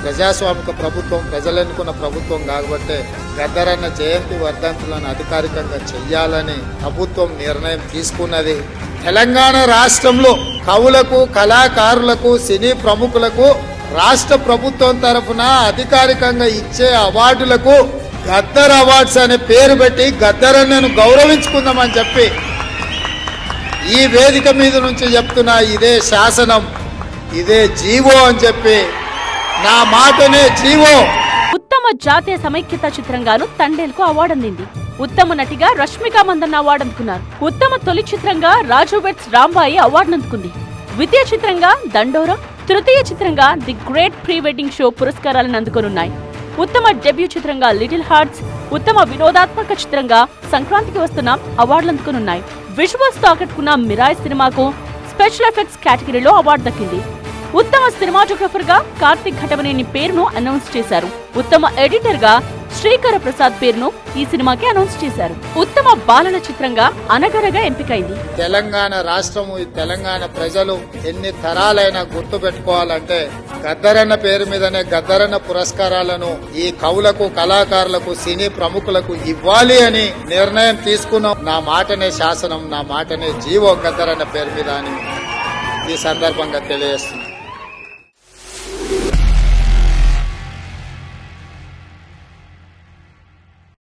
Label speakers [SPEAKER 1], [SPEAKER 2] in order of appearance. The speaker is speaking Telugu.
[SPEAKER 1] ప్రజాస్వామిక ప్రభుత్వం, ప్రజలెన్నుకున్న ప్రభుత్వం కాబట్టి గద్దరన్న జయంతి వర్ధంతులను అధికారికంగా చెయ్యాలని ప్రభుత్వం నిర్ణయం తీసుకున్నది. తెలంగాణ రాష్ట్రంలో కవులకు, కళాకారులకు, సినీ ప్రముఖులకు రాష్ట్ర ప్రభుత్వం తరఫున అధికారికంగా ఇచ్చే అవార్డులకు గద్దర్ అవార్డ్స్ అనే పేరు పెట్టి గద్దరన్నను గౌరవించుకుందామని చెప్పి ఈ వేదిక మీద నుంచి చెప్తున్నా. ఇదే శాసనం, ఇదే జీవో అని చెప్పి, నా మాటనే జీవో.
[SPEAKER 2] ఉత్తమ జాతీయ సమైక్యత చిత్రంగాను తండేల్కు అవార్డు అందింది. ఉత్తమ నటిగా రష్మిక మందన్న అవార్డు అందుకున్నారు. ఉత్తమ తొలి చిత్రంగా రాజు వెట్స్ రాంబాయి అవార్డు అందుకుంది. ద్వితీయ చిత్రంగా దండోరా, తృతీయ చిత్రంగా the great pre wedding show పురస్కారాలను అందుకోనున్నాయి. ఉత్తమ డెబ్యూ చిత్రంగా లిటిల్ హార్ట్స్, ఉత్తమ వినోదాత్మక చిత్రంగా సంక్రాంతికి వస్తున్న అవార్డులు అందుకునున్నాయి. విజువల్స్ తో ఆకట్టుకున్న మిరాయ్ సినిమాకు స్పెషల్ ఎఫెక్ట్స్ కేటగిరీలో అవార్డు దక్కింది. ఉత్తమ సినిమాటోగ్రఫర్ గా కార్తిక్ ఘటమనేని పేరును అనౌన్స్ చేశారు. ఉత్తమ ఎడిటర్ గా శ్రీకర ప్రసాద్ పేరును ఈ సినిమాకి అనౌన్స్ చేశారు. ఉత్తమ బాలల చిత్రంగా అనగనగా ఎంపికైంది.
[SPEAKER 1] తెలంగాణ రాష్ట్రము, ఈ తెలంగాణ ప్రజలు ఎన్ని తరాలైనా గుర్తు పెట్టుకోవాలంటే గద్దరన్న పేరు మీదనే గద్దరన్న పురస్కారాలను ఈ కవులకు, కళాకారులకు, సినీ ప్రముఖులకు ఇవ్వాలి అని నిర్ణయం తీసుకున్నాం. నా మాటనే శాసనం, నా మాటనే జీవో గద్దరన్న పేరు మీద అని ఈ సందర్భంగా తెలియజేస్తుంది.